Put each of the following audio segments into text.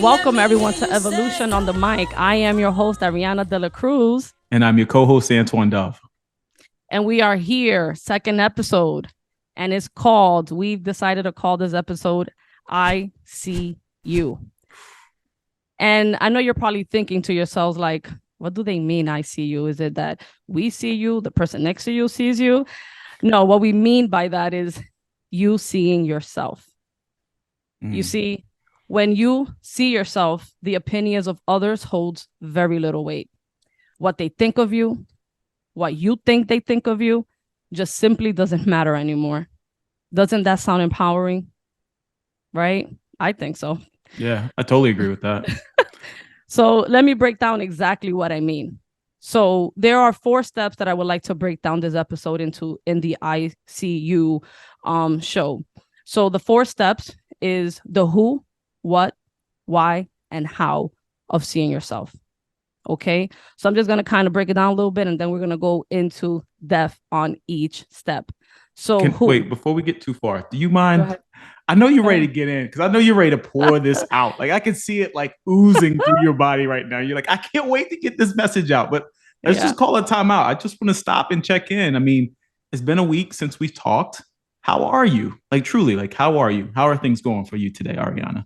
Welcome everyone to Evolution on the Mic. I am your host, Ariana de la Cruz. And I'm your co-host, Antoine Dove. And we are here, second episode. And it's called, we've decided to call this episode, I See You. And I know you're probably thinking to yourselves, like, what do they mean, I see you? Is it that we see you, the person next to you sees you? No, what we mean by that is you seeing yourself. You see, when you see yourself, the opinions of others holds very little weight. What they think of you, what you think they think of you, just simply doesn't matter anymore. Doesn't that sound empowering? Right? I think so. Yeah, I totally agree with that. So let me break down exactly what I mean. So there are 4 steps that I would like to break down this episode into in the ICU show. So the 4 steps is the who, what, why, and how of seeing yourself. Okay, so I'm just going to kind of break it down a little bit, and then we're going to go into depth on each step. So wait, before we get too far, do you mind? I know you're ready to get in because I know you're ready to pour this out. Like I can see it like oozing through your body right now. You're like, I can't wait to get this message out. But let's just call it time out. I just want to stop and check in. I mean, it's been a week since we've talked. How are you? Like truly, like how are you? How are things going for you today, Ariana?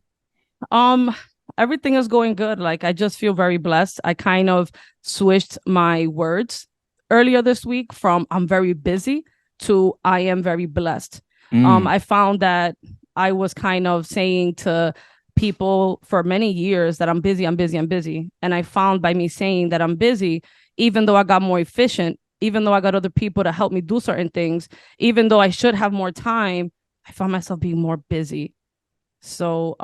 Everything is going good. Like I just feel very blessed. I kind of switched my words earlier this week from I'm very busy to I am very blessed. I found that I was kind of saying to people for many years that I'm busy. And I found by me saying that I'm busy, even though I got more efficient, even though I got other people to help me do certain things, even though I should have more time, I found myself being more busy. So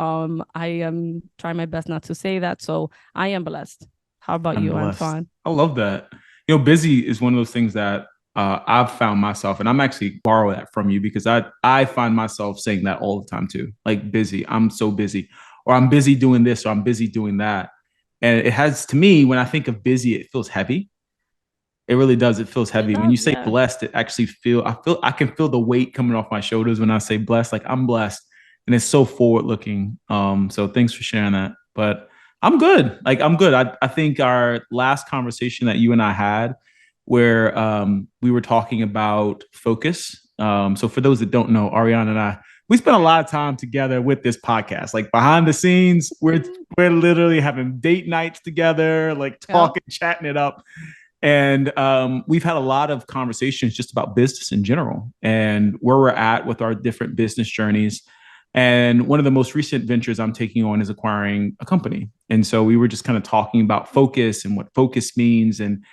I am trying my best not to say that. So I am blessed. How about you, Antoine? I love that. You know, busy is one of those things that I've found myself, and I'm actually borrow that from you because I find myself saying that all the time too. Like busy, I'm so busy, or I'm busy doing this, or I'm busy doing that. And it has, to me, when I think of busy, it feels heavy. It really does. It feels heavy. When you say blessed, it actually I can feel the weight coming off my shoulders when I say blessed. Like I'm blessed, and it's so forward looking. So thanks for sharing that. But I'm good. Like I'm good. I think our last conversation that you and I had, where we were talking about focus. So for those that don't know, Ariana and I, we spent a lot of time together with this podcast. Like behind the scenes, we're literally having date nights together, like talking, chatting it up. And we've had a lot of conversations just about business in general and where we're at with our different business journeys. And one of the most recent ventures I'm taking on is acquiring a company. And so we were just kind of talking about focus and what focus means. And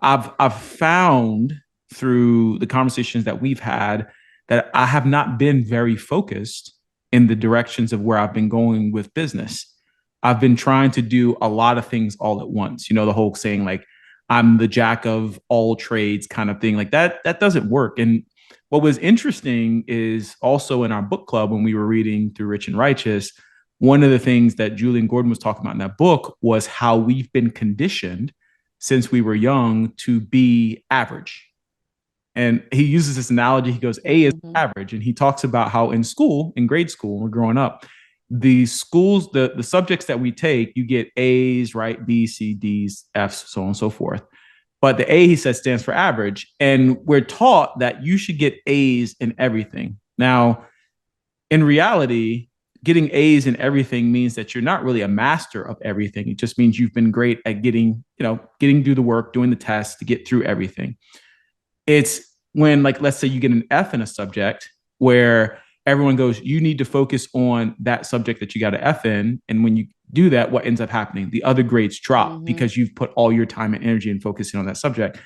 I've found through the conversations that we've had that I have not been very focused in the directions of where I've been going with business. I've been trying to do a lot of things all at once. You know, the whole saying like, I'm the jack of all trades kind of thing like that. That doesn't work. And what was interesting is also in our book club, when we were reading through Rich and Righteous, one of the things that Julian Gordon was talking about in that book was how we've been conditioned since we were young to be average. And he uses this analogy. He goes, A is average. And he talks about how in school, in grade school, when we're growing up, the schools, the subjects that we take, you get A's, right? B, C, D's, F's, so on and so forth. But the A, he says, stands for average. And we're taught that you should get A's in everything. Now, in reality, getting A's in everything means that you're not really a master of everything. It just means you've been great at getting through the work, doing the tests to get through everything. It's when, like, let's say you get an F in a subject where everyone goes, you need to focus on that subject that you got an F in. And when you do that, what ends up happening? The other grades drop because you've put all your time and energy in focusing on that subject.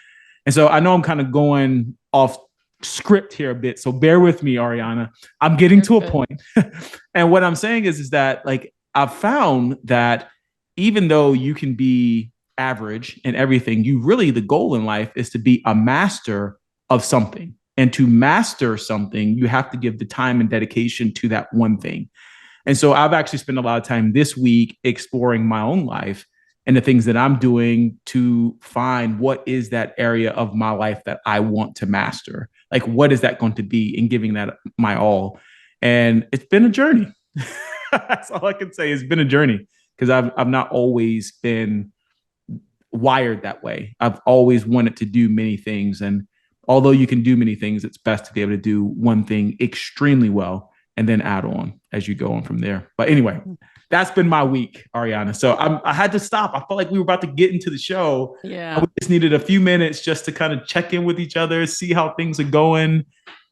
And so I know I'm kind of going off script here a bit. So bear with me, Ariana. I'm getting to a point. And what I'm saying is that like I've found that even though you can be average in everything, the goal in life is to be a master of something. And to master something, you have to give the time and dedication to that one thing. And so I've actually spent a lot of time this week exploring my own life and the things that I'm doing to find what is that area of my life that I want to master. Like, what is that going to be, and giving that my all. And it's been a journey. That's all I can say. It's been a journey because I've not always been wired that way. I've always wanted to do many things. And although you can do many things, it's best to be able to do one thing extremely well and then add on as you go on from there. But anyway, that's been my week, Ariana. So I had to stop. I felt like we were about to get into the show. Yeah. We just needed a few minutes just to kind of check in with each other, see how things are going.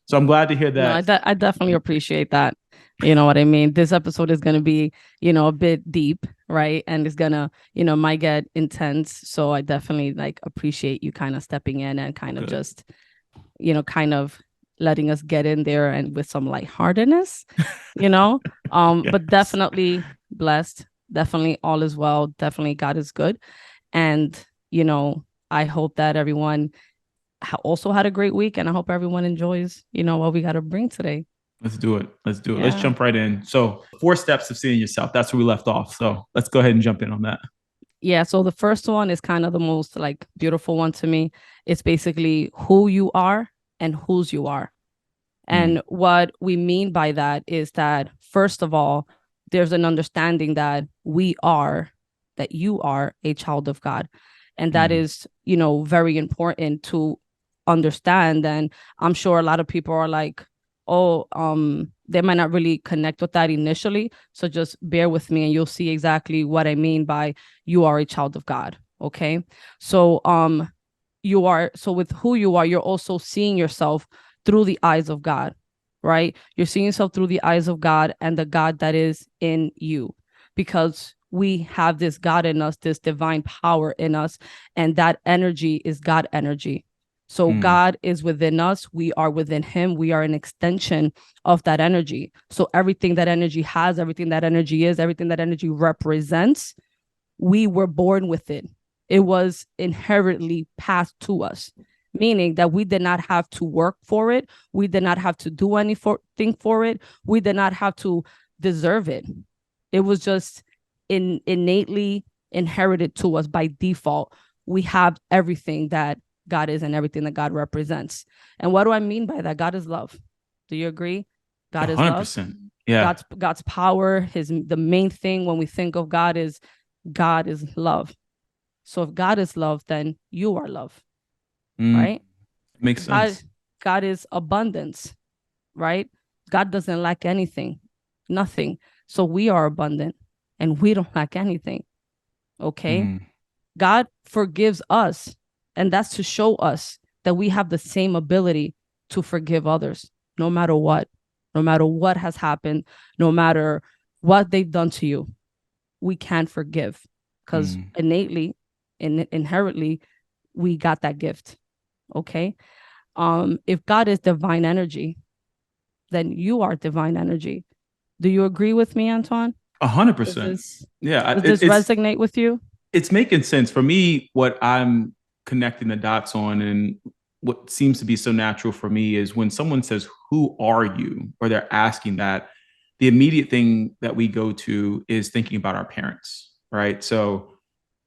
So I'm glad to hear that. No, I definitely appreciate that. You know what I mean? This episode is going to be, a bit deep, right? And it's going to, might get intense. So I definitely like appreciate you kind of stepping in and kind of just, kind of letting us get in there and with some lightheartedness, yes. But definitely blessed. Definitely all is well. Definitely God is good. And, I hope that everyone also had a great week, and I hope everyone enjoys, what we got to bring today. Let's do it. Let's do it. Yeah. Let's jump right in. So 4 steps of seeing yourself. That's where we left off. So let's go ahead and jump in on that. Yeah. So the first one is kind of the most like beautiful one to me. It's basically who you are and whose you are. And what we mean by that is that, first of all, there's an understanding that you are a child of God. And that is, very important to understand. And I'm sure a lot of people are like, they might not really connect with that initially. So just bear with me and you'll see exactly what I mean by you are a child of God. Okay. So with who you are, you're also seeing yourself through the eyes of God, right? You're seeing yourself through the eyes of God and the God that is in you, because we have this God in us, this divine power in us, and that energy is God energy. So God is within us. We are within him. We are an extension of that energy. So everything that energy has, everything that energy is, everything that energy represents, we were born with it. It was inherently passed to us, meaning that we did not have to work for it. We did not have to do anything for it. We did not have to deserve it. It was just innately inherited to us by default. We have everything that God is and everything that God represents. And what do I mean by that? God is love. Do you agree? God 100%. Is love. Yeah. God's power, the main thing when we think of God is love. So if God is love, then you are love. Right? Makes sense. God is abundance, right? God doesn't lack anything, nothing. So we are abundant and we don't lack anything. Okay? God forgives us. And that's to show us that we have the same ability to forgive others, no matter what has happened, no matter what they've done to you. We can forgive because innately, inherently, we got that gift. Okay. If God is divine energy, then you are divine energy. Do you agree with me, Antoine? 100%. Yeah. Does this resonate with you? It's making sense for me. What I'm connecting the dots on, and what seems to be so natural for me, is when someone says, "Who are you?" or they're asking that, the immediate thing that we go to is thinking about our parents, right? So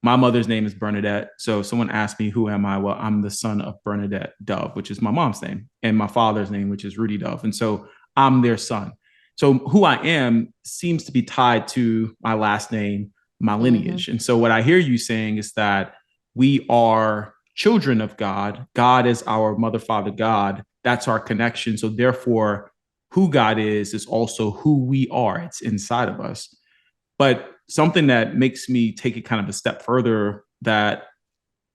my mother's name is Bernadette. So if someone asks me, who am I? Well, I'm the son of Bernadette Dove, which is my mom's name, and my father's name, which is Rudy Dove. And so I'm their son. So who I am seems to be tied to my last name, my lineage. And so what I hear you saying is that we are children of God. God is our mother, father, God. That's our connection. So therefore, who God is also who we are. It's inside of us. But something that makes me take it kind of a step further that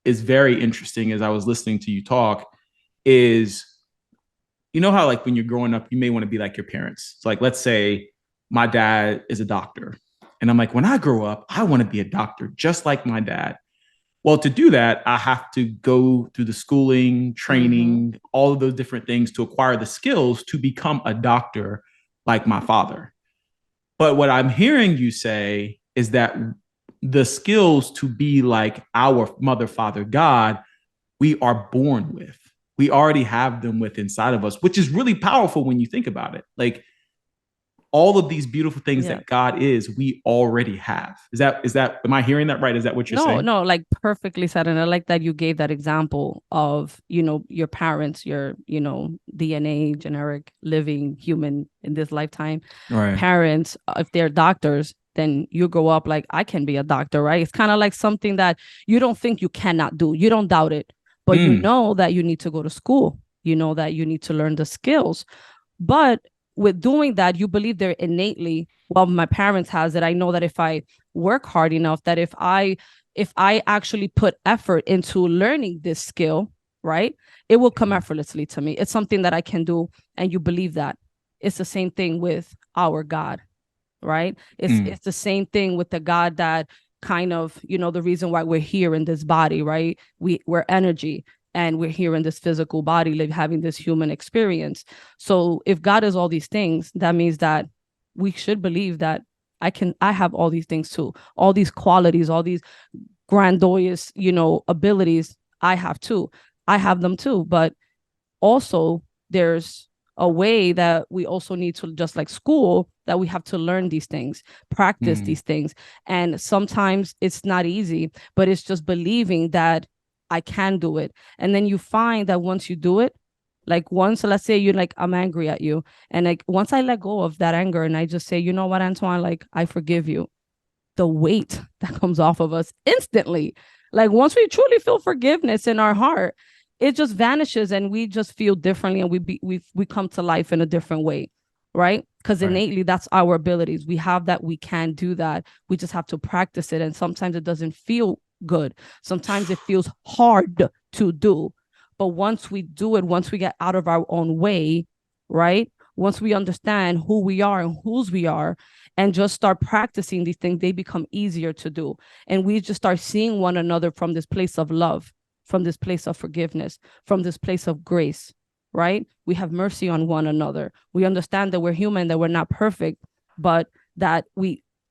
is very interesting as I was listening to you talk is, you know how like when you're growing up, you may want to be like your parents. So like, let's say my dad is a doctor. And I'm like, when I grow up, I want to be a doctor just like my dad. Well, to do that, I have to go through the schooling, training, all of those different things to acquire the skills to become a doctor like my father. But what I'm hearing you say is that the skills to be like our mother, father, God, we are born with. We already have them with inside of us, which is really powerful when you think about it. Like, all of these beautiful things Yeah. that God is, we already have. Am I hearing that right? Is that what you're No, saying? no, like perfectly said. And I like that you gave that example of, your parents, your, DNA, generic, living human in this lifetime. Right. Parents, if they're doctors, then you grow up like, I can be a doctor, right? It's kind of like something that you don't think you cannot do. You don't doubt it, but you Mm, know that you need to go to school. You know that you need to learn the skills. But with doing that, you believe they're innately, well, my parents has it. I know that if I work hard enough, that if I actually put effort into learning this skill, right, it will come effortlessly to me. It's something that I can do. And you believe that. It's the same thing with our God, right? It's mm, it's the same thing with the God that kind of, the reason why we're here in this body, right? We're energy, and we're here in this physical body, like having this human experience. So if God is all these things, that means that we should believe that I have all these things too, all these qualities, all these grandiose, abilities. I have too. I have them too. But also there's a way that we also need to, just like school, that we have to learn these things, practice mm, these things. And sometimes it's not easy, but it's just believing that I can do it. And then you find that once you do it, like once, let's say you're like, I'm angry at you, and like once I let go of that anger and I just say, you know what, Antoine, like I forgive you, the weight that comes off of us instantly. Like once we truly feel forgiveness in our heart, it just vanishes and we just feel differently, and we come to life in a different way, right? Because right. innately that's our abilities. We have that, we can do that. We just have to practice it. And sometimes it doesn't feel good. Sometimes it feels hard to do. But once we do it, once we get out of our own way, right? Once we understand who we are and whose we are, and just start practicing these things, they become easier to do. And we just start seeing one another from this place of love, from this place of forgiveness, from this place of grace, right? We have mercy on one another. We understand that we're human, that we're not perfect, but that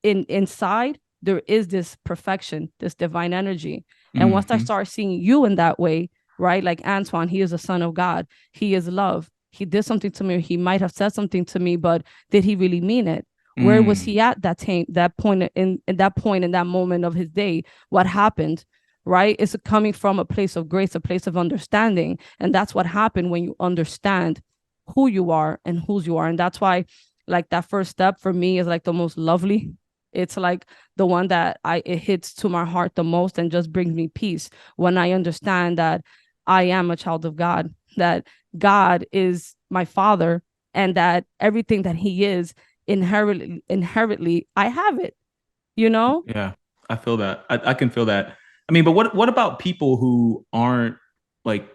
inside there is this perfection, this divine energy. And once I Mm-hmm. start seeing you in that way, right? Like Antoine, he is a son of God. He is love. He did something to me. He might have said something to me, but did he really mean it? Where was Mm, he at that point in that moment of his day? What happened? Right? It's coming from a place of grace, a place of understanding. And that's what happened when you understand who you are and whose you are. And that's why, like, that first step for me is like the most lovely. It's like the one that it hits to my heart the most and just brings me peace when I understand that I am a child of God, that God is my father, and that everything that he is inherently I have it, you know. yeah, I feel that. I can feel that. I mean, but what about people who aren't like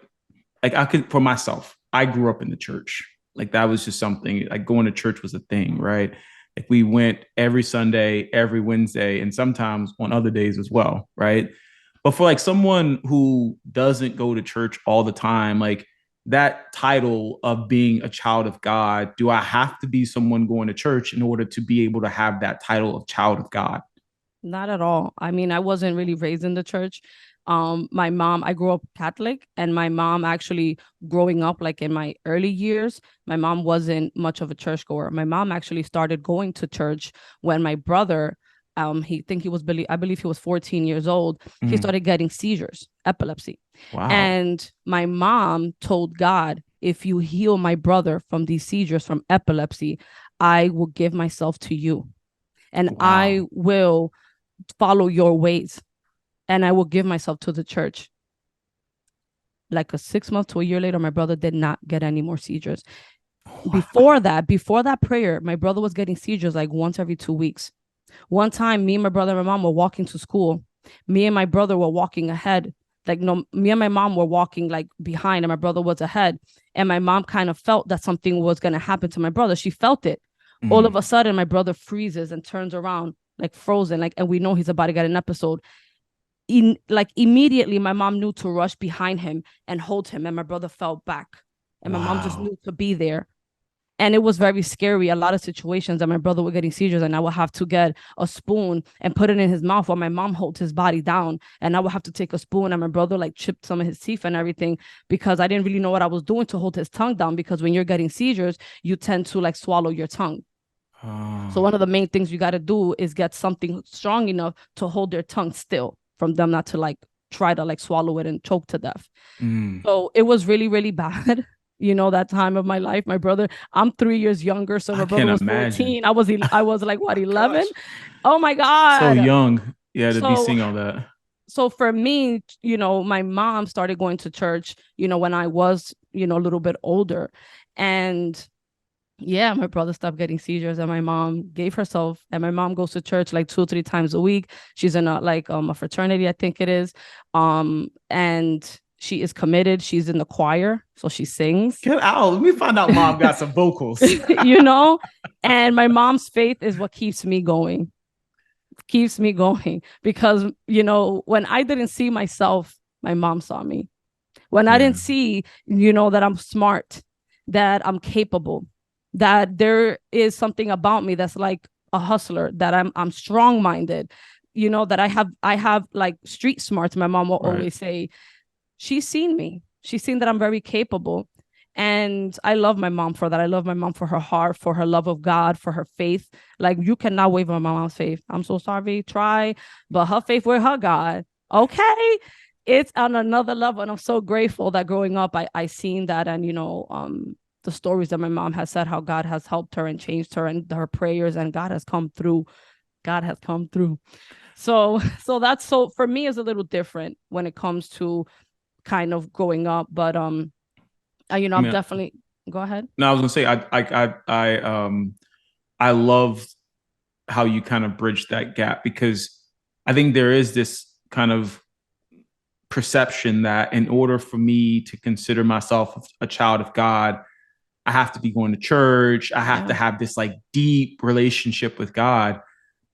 I could for myself, I grew up in the church. Like that was just something like going to church was a thing, right? Like we went every Sunday, every Wednesday, and sometimes on other days as well, right? But for like someone who doesn't go to church all the time, like that title of being a child of God, do I have to be someone going to church in order to be able to have that title of child of God? Not at all. I mean, I wasn't really raised in the church. My mom, I grew up Catholic, and my mom actually, growing up, like in my early years, my mom wasn't much of a churchgoer. My mom actually started going to church when my brother, I believe he was 14 years old. He Mm, started getting seizures, epilepsy. wow. And my mom told God, if you heal my brother from these seizures, from epilepsy, I will give myself to you, and I Wow. will follow your ways, and I will give myself to the church. Like a 6 months to a year later, my brother did not get any more seizures. Wow. Before that prayer, my brother was getting seizures like once every 2 weeks. One time, me and my brother and my mom were walking to school. Me and my brother were walking ahead. Like, no, me and my mom were walking like behind, and my brother was ahead. And my mom kind of felt that something was going to happen to my brother. She felt it. All of Mm, a sudden, my brother freezes and turns around like frozen, like, and we know he's about to get an episode. Like immediately, my mom knew to rush behind him and hold him, and my brother fell back, and my mom just wow. knew to be there. And it was very scary. A lot of situations that my brother was getting seizures, and I would have to get a spoon and put it in his mouth while my mom holds his body down, and I would have to take a spoon, and my brother like chipped some of his teeth and everything, because I didn't really know what I was doing to hold his tongue down, because when you're getting seizures, you tend to like swallow your tongue. So Oh. one of the main things you got to do is get something strong enough to hold their tongue still from them not to like try to like swallow it and choke to death. Mm. So it was really, really bad. That time of my life, my brother, I'm 3 years younger. So my I brother can't was imagine. 14. I was like, what, Oh 11? gosh. Oh my So God. young. Yeah, to be So seeing all that. so for me, my mom started going to church, when I was, a little bit older. And yeah, my brother stopped getting seizures and my mom gave herself, and my mom goes to church like 2 or 3 times a week. She's in a fraternity, I think it is. And she is committed. She's in the choir, so she sings. Get out. Let me find out mom got some vocals. you know, and my mom's faith is what keeps me going because when I didn't see myself, my mom saw me. When I didn't Yeah. see, that I'm smart, that I'm capable, that there is something about me that's like a hustler, that I'm strong-minded, that I have like street smarts. My mom will Right. always say, she's seen me. She's seen that I'm very capable. And I love my mom for that. I love my mom for her heart, for her love of God, for her faith. Like, you cannot waver on my mom's faith. I'm so sorry, try, but her faith with her God, okay, it's on another level. And I'm so grateful that growing up, I seen that. And, the stories that my mom has said, how God has helped her and changed her and her prayers, and God has come through. God has come through. So that's, so for me, is a little different when it comes to kind of growing up. But I I'm mean, definitely, go ahead. no, I was gonna say I love how you kind of bridge that gap because I think there is this kind of perception that in order for me to consider myself a child of God, I have to be going to church. I have to Yeah. have this like deep relationship with God.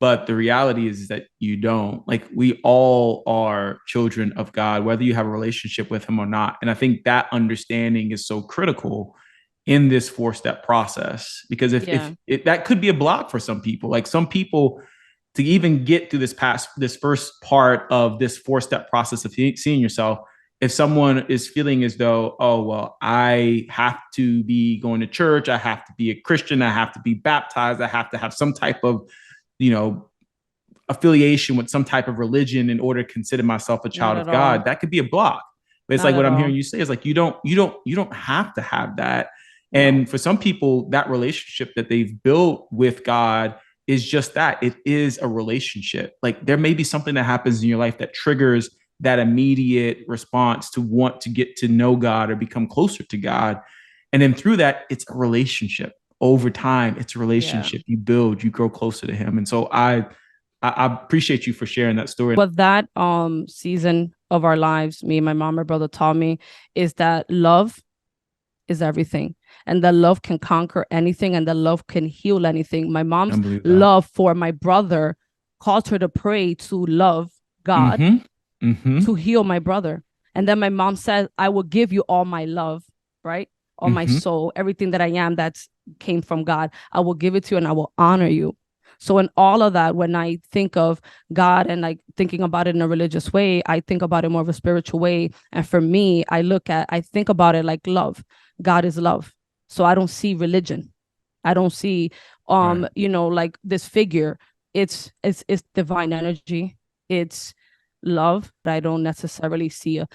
But the reality is that you don't. Like, we all are children of God, whether you have a relationship with Him or not. And I think that understanding is so critical in this 4 step process because if Yeah. that could be a block for some people, like some people to even get through this first part of this 4 step process of seeing yourself, if someone is feeling as though, oh, well, I have to be going to church, I have to be a Christian, I have to be baptized, I have to have some type of, you know, affiliation with some type of religion in order to consider myself a Not child at of all. God, that could be a block. But it's Not like what at I'm hearing all. you say is like you don't have to have that. No. And for some people, that relationship that they've built with God is just that. It is a relationship. Like, there may be something that happens in your life that triggers that immediate response to want to get to know God or become closer to God. And then through that, it's a relationship. Over time, it's a Yeah. relationship you build, you grow closer to Him. And so I appreciate you for sharing that story. What that season of our lives, me and my mom and brother taught me, is that love is everything, and that love can conquer anything, and that love can heal anything. My I mom's believe that. love for my brother caused her to pray to love God Mm-hmm. Mm-hmm. to heal my brother. And then my mom said, I will give you all my love, right? All my Mm-hmm. soul, everything that I am that's came from God. I will give it to you and I will honor you. So in all of that, when I think of God and like thinking about it in a religious way, I think about it more of a spiritual way. And for me, I think about it like love. God is love. So I don't see religion. I don't see Right. like this figure. It's divine energy. It's love. I don't necessarily see a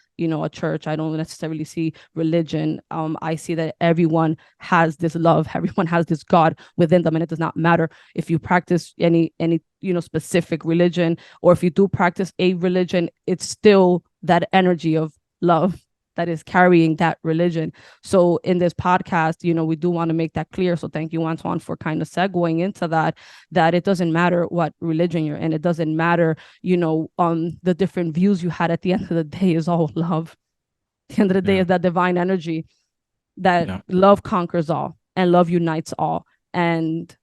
church. I don't necessarily see religion. I see that everyone has this love. Everyone has this God within them, and it does not matter if you practice any specific religion, or if you do practice a religion, it's still that energy of love that is carrying that religion. So in this podcast, we do want to make that clear. So thank you, Antoine, for kind of segueing into that it doesn't matter what religion you're in. It doesn't matter, the different views you had. At the end of the day, is all love. At the end of the day, Yeah. is that divine energy, that Yeah. love conquers all and love unites all. And,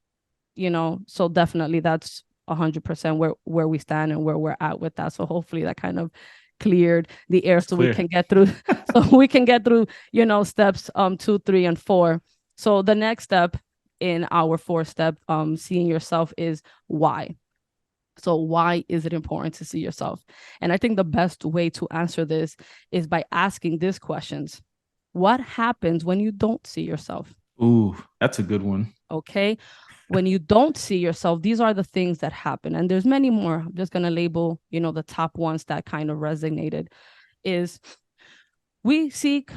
so definitely that's 100% where we stand and where we're at with that. So hopefully that kind of cleared the air It's so we clear. can get through steps 2, 3, and 4. So the next step in our 4 step seeing yourself is why. So why is it important to see yourself? And I think the best way to answer this is by asking these questions. What happens when you don't see yourself? Ooh, that's a good one. Okay. when you don't see yourself, these are the things that happen. And there's many more. I'm just going to label, the top ones that kind of resonated is we seek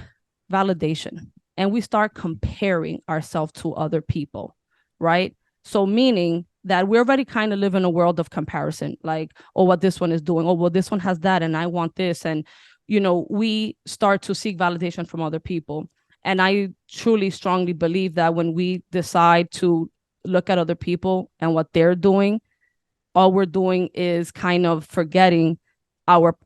validation and we start comparing ourselves to other people, right? So meaning that we already kind of live in a world of comparison, like, oh, what this one is doing, oh, well, this one has that and I want this. And, we start to seek validation from other people. And I truly strongly believe that when we decide to look at other people and what they're doing, all we're doing is kind of forgetting our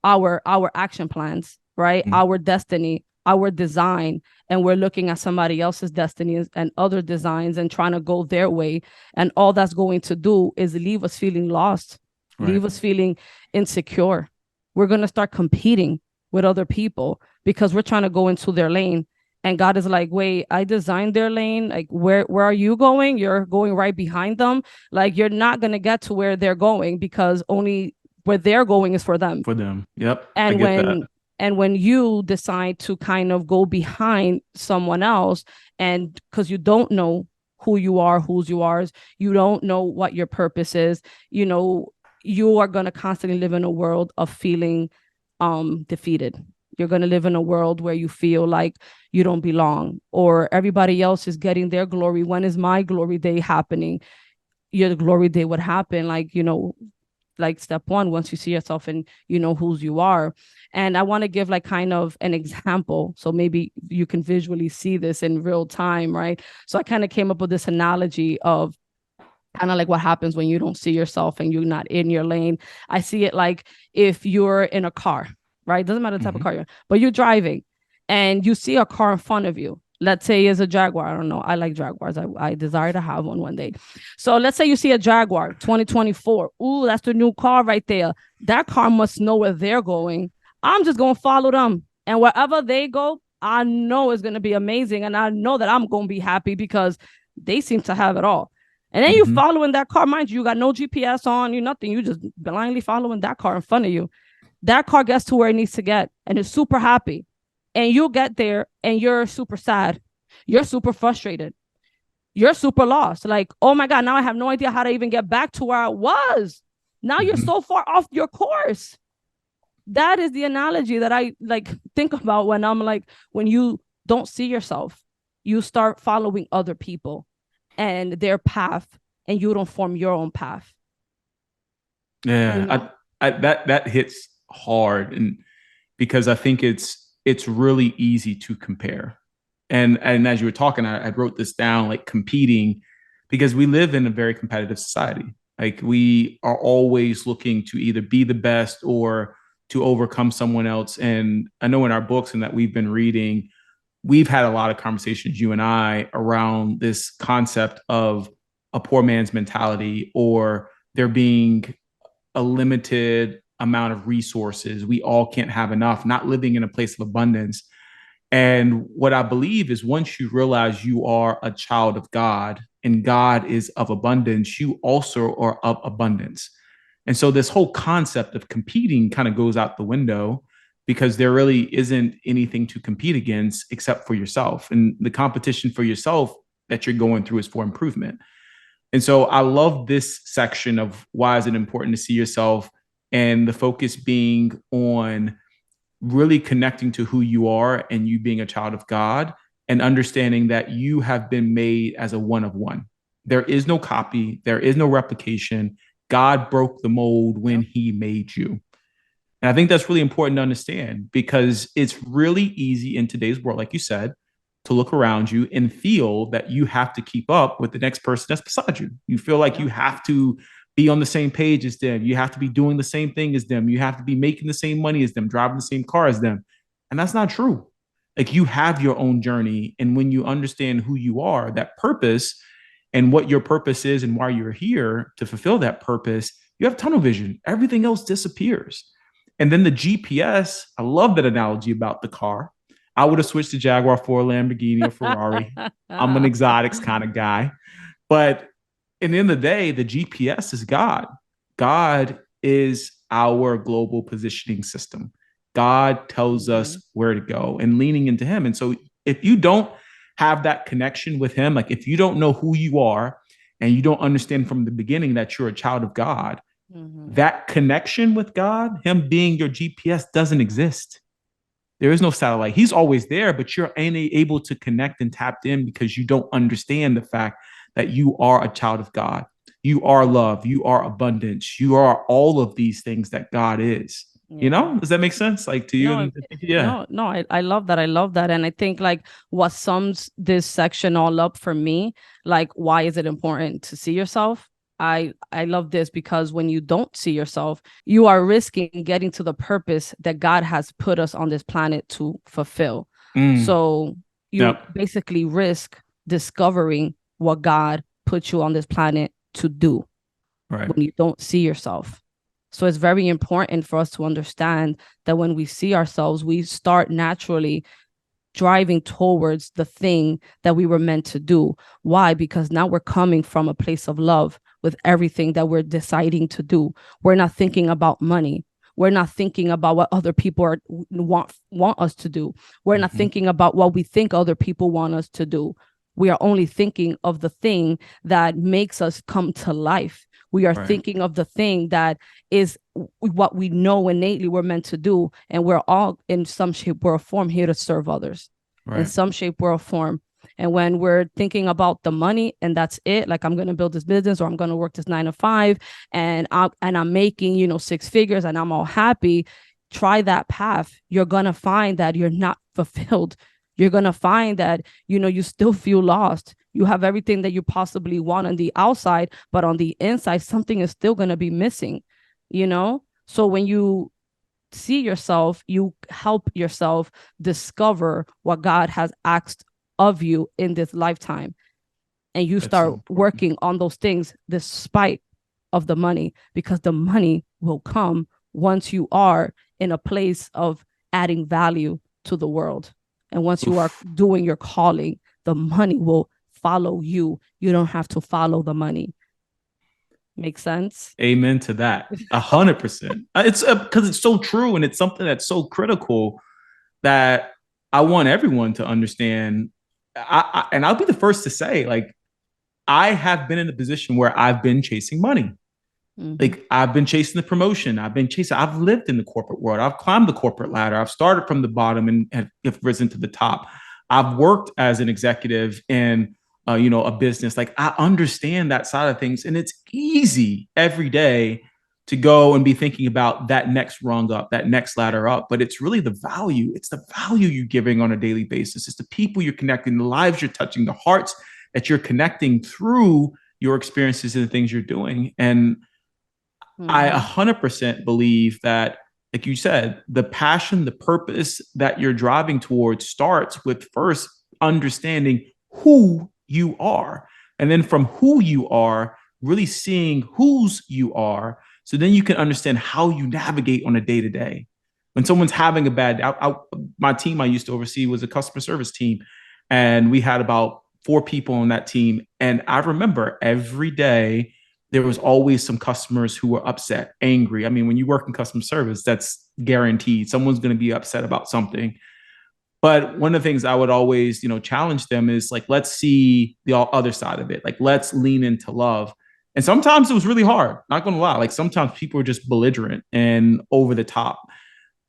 action plans, right? Mm. Our destiny, our design, and we're looking at somebody else's destinies and other designs and trying to go their way. And all that's going to do is leave us feeling lost, leave us feeling insecure. We're going to start competing with other people because we're trying to go into their lane. And God is like, wait, I designed their lane. Like, where are you going? You're going right behind them. Like, you're not going to get to where they're going because only where they're going is for them. For them. Yep. I And get that. when you decide to kind of go behind someone else, and because you don't know who you are, whose you are, you don't know what your purpose is, you are going to constantly live in a world of feeling defeated. You're going to live in a world where you feel like you don't belong, or everybody else is getting their glory. When is my glory day happening? Your glory day would happen, like step one, once you see yourself and you know whose you are. And I want to give like kind of an example, so maybe you can visually see this in real time, right? So I kind of came up with this analogy of kind of like what happens when you don't see yourself and you're not in your lane. I see it like if you're in a car, right? Doesn't matter the type of car you're in, but you're driving and you see a car in front of you. Let's say it's a Jaguar. I don't know. I like Jaguars. I desire to have one day. So let's say you see a Jaguar 2024. Ooh, that's the new car right there. That car must know where they're going. I'm just going to follow them. And wherever they go, I know it's going to be amazing. And I know that I'm going to be happy because they seem to have it all. And then you following that car. Mind you, you got no GPS on you, nothing. You just blindly following that car in front of you. That car gets to where it needs to get and is super happy. And you'll get there and you're super sad. You're super frustrated. You're super lost. Like, oh my God, now I have no idea how to even get back to where I was. Now you're so far off your course. That is the analogy that I like think about when I'm like, when you don't see yourself, you start following other people and their path, and you don't form your own path. Yeah, that hits hard, and because I think it's really easy to compare. And as you were talking, I wrote this down, like competing, because we live in a very competitive society. Like we are always looking to either be the best or to overcome someone else. And I know in our books and that we've been reading, we've had a lot of conversations, you and I, around this concept of a poor man's mentality, or there being a limited amount of resources. We all can't have enough, not living in a place of abundance. And what I believe is once you realize you are a child of God and God is of abundance, you also are of abundance. And so this whole concept of competing kind of goes out the window because there really isn't anything to compete against except for yourself. And the competition for yourself that you're going through is for improvement. And so I love this section of why is it important to see yourself, and the focus being on really connecting to who you are and you being a child of God and understanding that you have been made as a one of one. There is no copy, there is no replication. God broke the mold when he made you. And I think that's really important to understand because it's really easy in today's world, like you said, to look around you and feel that you have to keep up with the next person that's beside you. You feel like you have to be on the same page as them. You have to be doing the same thing as them. You have to be making the same money as them, driving the same car as them. And that's not true. Like you have your own journey. And when you understand who you are, that purpose and what your purpose is and why you're here to fulfill that purpose, you have tunnel vision. Everything else disappears. And then the GPS, I love that analogy about the car. I would have switched to Jaguar for a Lamborghini or Ferrari. I'm an exotics kind of guy. But in the end of the day, the GPS is God. God is our global positioning system. God tells us where to go and leaning into him. And so if you don't have that connection with him, like if you don't know who you are and you don't understand from the beginning that you're a child of God, that connection with God, him being your GPS, doesn't exist. There is no satellite. He's always there, but you're unable to connect and tapped in because you don't understand the fact that you are a child of God. You are love. You are abundance. You are all of these things that God is. You Yeah. know, does that make sense? Like to you? No, And yeah. no, I love that. I love that. And I think like what sums this section all up for me, like why is it important to see yourself? I love this because when you don't see yourself, you are risking getting to the purpose that God has put us on this planet to fulfill. Mm. So you Yep. basically risk discovering what God put you on this planet to do Right. when you don't see yourself. So it's very important for us to understand that when we see ourselves, we start naturally driving towards the thing that we were meant to do. Why? Because now we're coming from a place of love with everything that we're deciding to do. We're not thinking about money. We're not thinking about what other people want us to do. We're not thinking about what we think other people want us to do. We are only thinking of the thing that makes us come to life. We are thinking of the thing that is what we know innately we're meant to do. And we're all in some shape or form here to serve others in some shape or form. And when we're thinking about the money and that's it, like I'm going to build this business or I'm going to work this 9 to 5 and I'm making, 6 figures and I'm all happy, try that path. You're going to find that you're not fulfilled. You're going to find that, you still feel lost. You have everything that you possibly want on the outside, but on the inside, something is still going to be missing, So when you see yourself, you help yourself discover what God has asked of you in this lifetime. And you start working on those things despite of the money, because the money will come once you are in a place of adding value to the world. And once you are doing your calling, the money will follow you. You don't have to follow the money. Make sense? Amen to that. 100%. It's because it's so true, and it's something that's so critical that I want everyone to understand. And I'll be the first to say, like, I have been in a position where I've been chasing money. Like I've been chasing the promotion. I've lived in the corporate world. I've climbed the corporate ladder. I've started from the bottom and have risen to the top. I've worked as an executive in, a business. Like I understand that side of things, and it's easy every day to go and be thinking about that next rung up, that next ladder up. But it's really the value. It's the value you're giving on a daily basis. It's the people you're connecting, the lives you're touching, the hearts that you're connecting through your experiences and the things you're doing. And I 100% believe that, like you said, the passion, the purpose that you're driving towards starts with first understanding who you are. And then from who you are, really seeing whose you are. So then you can understand how you navigate on a day to day. When someone's having a bad day, my team I used to oversee was a customer service team. And we had about 4 people on that team. And I remember every day, there was always some customers who were upset, angry. I mean, when you work in customer service, that's guaranteed. Someone's going to be upset about something. But one of the things I would always, challenge them is like, let's see the other side of it. Like, let's lean into love. And sometimes it was really hard. Not going to lie. Like sometimes people are just belligerent and over the top.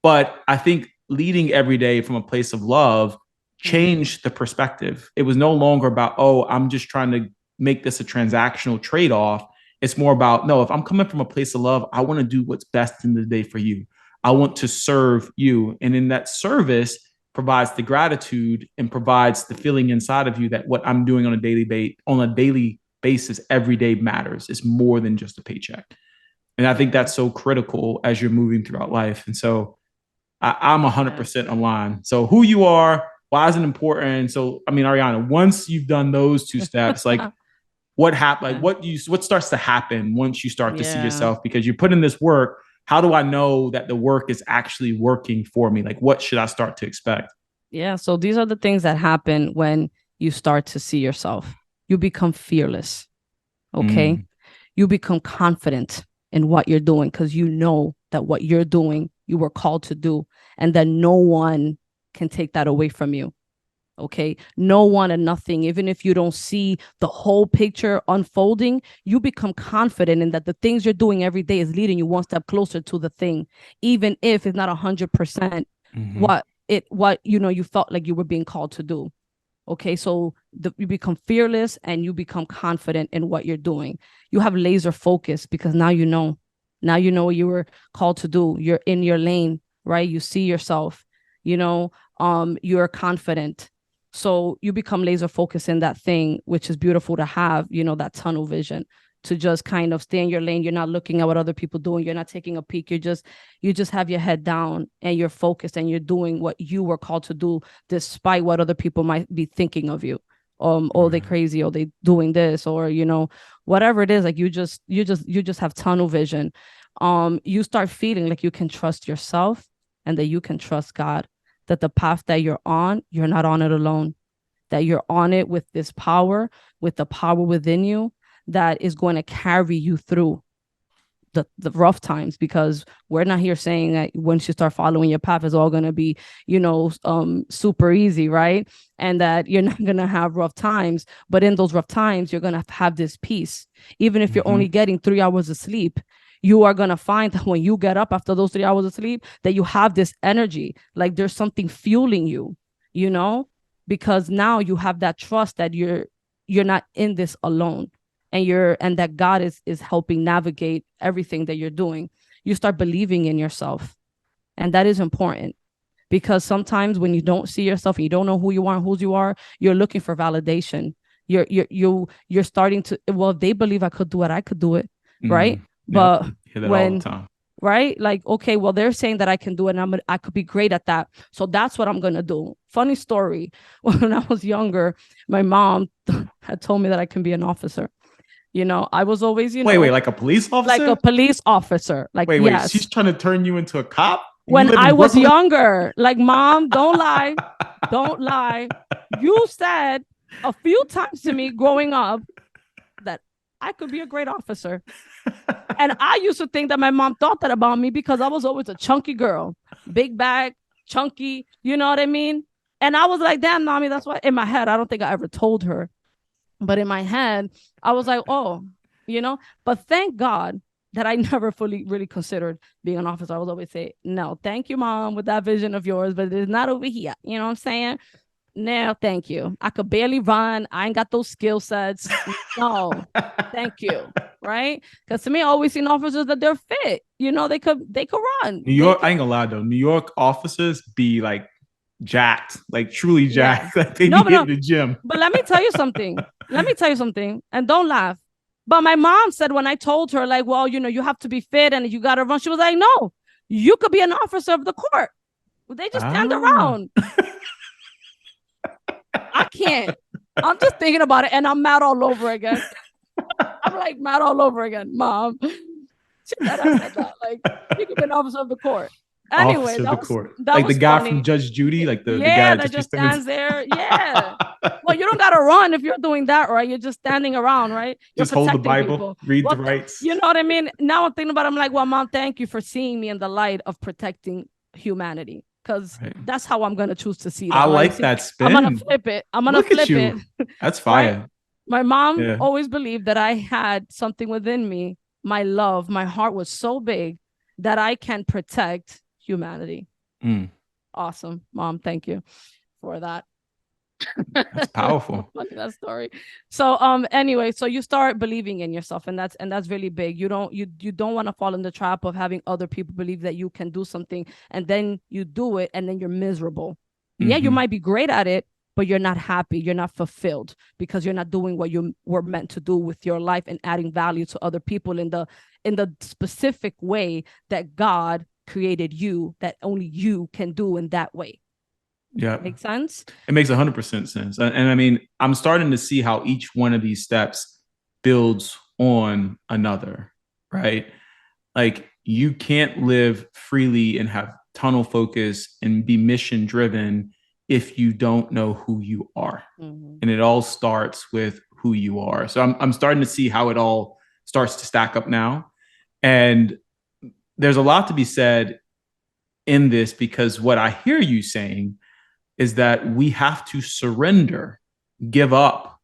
But I think leading every day from a place of love changed the perspective. It was no longer about, oh, I'm just trying to make this a transactional trade-off. It's more about, no, if I'm coming from a place of love, I want to do what's best in the day for you. I want to serve you. And in that service provides the gratitude and provides the feeling inside of you that what I'm doing on a daily basis every day matters. It's more than just a paycheck. And I think that's so critical as you're moving throughout life. And so I'm 100% aligned. So who you are, why is it important? So, I mean, Ariana, once you've done those 2 steps, like what happened? Like what starts to happen once you start to see yourself? Because you put in this work. How do I know that the work is actually working for me? Like, what should I start to expect? Yeah. So these are the things that happen when you start to see yourself. You become fearless. Okay. You become confident in what you're doing because you know that what you're doing, you were called to do, and that no one can take that away from you. Okay. No one and nothing. Even if you don't see the whole picture unfolding, you become confident in that the things you're doing every day is leading you one step closer to the thing, even if it's not 100% Mm-hmm. what you felt like you were being called to do. Okay, so you become fearless and you become confident in what you're doing. You have laser focus because now you know what you were called to do. You're in your lane, right? You see yourself, you're confident. So you become laser focused in that thing, which is beautiful to have, that tunnel vision to just kind of stay in your lane. You're not looking at what other people doing. You're not taking a peek. You just have your head down and you're focused and you're doing what you were called to do, despite what other people might be thinking of you. Oh, they crazy, or they doing this, or whatever it is. Like you just have tunnel vision. You start feeling like you can trust yourself and that you can trust God. That the path that you're not on it alone. That you're on it with this power, with the power within you that is going to carry you through the rough times, because we're not here saying that once you start following your path, it's all going to be super easy, right? And that you're not going to have rough times, but in those rough times you're going to have this peace. Even if you're Mm-hmm. only getting 3 hours of sleep, you are going to find that when you get up after those 3 hours of sleep, that you have this energy, like there's something fueling you, you know because now you have that trust that you're not in this alone, and that God is helping navigate everything that you're doing. You start believing in yourself, and that is important, because sometimes when you don't see yourself and you don't know who you are and whose you are, you're looking for validation. You're starting to, well, if they believe I could do it, I could do it, right? Yep. But Hear that all the when time. right, like, okay, well, they're saying that I can do it and I could be great at that, so that's what I'm gonna do. Funny story. When I was younger, my mom had told me that I can be an officer. I was always, Wait, like a police like a officer? police officer. Like, Wait. yes. She's trying to turn you into a cop? You When live I in was Brooklyn? younger, like, mom, don't lie. Don't lie. You said a few times to me growing up that I could be a great officer. And I used to think that my mom thought that about me because I was always a chunky girl, big bag, chunky, you know what I mean? And I was like, damn, mommy, that's why in my head, I don't think I ever told her. But in my head, I was like, oh, but thank God that I never fully really considered being an officer. I was always say, no, thank you, mom, with that vision of yours, but it's not over here. You know what I'm saying? No, thank you. I could barely run. I ain't got those skill sets. No, thank you. Right? Because to me, I always seen officers that they're fit. They could run. New York, I ain't gonna lie though. New York officers be like jacked, like truly Yeah. jacked. Like they No, be but no. hitting the gym. But let me tell you something. And don't laugh. But my mom said when I told her, like, well, you have to be fit and you gotta run. She was like, no, you could be an officer of the court. They just stand Ah. around. I can't. I'm just thinking about it and I'm mad all over again. I'm like mad all over again, mom. She said that. Like, you could be an officer of the court. Anyway, Officer of the that was court. that Like the was guy from funny. Judge Judy, like the guy Yeah, that that just be just standing. stands there. Yeah. Well, you don't gotta run if you're doing that, right? You're just standing around, right? You're Just hold the protecting Bible, people. read the Well, rights. you know what I mean? Now I'm thinking about it, I'm like, well, mom, thank you for seeing me in the light of protecting humanity. Because Right. that's how I'm gonna choose to see I that, right? like See, that I'm gonna spin. flip it. I'm gonna Look at flip it. you. That's Right? fire. My mom Yeah. always believed that I had something within me. My love, my heart was so big that I can protect humanity. Mm, Awesome, mom. Thank you for that. that's That's so powerful. funny, that story. So anyway, so you start believing in yourself, and that's really big. You don't want to fall in the trap of having other people believe that you can do something, and then you do it and then you're miserable. Yeah, you Mm-hmm. might be great at it, but you're not happy, you're not fulfilled, because you're not doing what you were meant to do with your life and adding value to other people in the specific way that God created you, that only you can do in that way. Yeah. Make sense? It makes 100% sense. And I mean, I'm starting to see how each one of these steps builds on another, right? Like you can't live freely and have tunnel focus and be mission driven if you don't know who you are. Mm-hmm. And it all starts with who you are. So I'm starting to see how it all starts to stack up now. And there's a lot to be said in this, because what I hear you saying is that we have to surrender, give up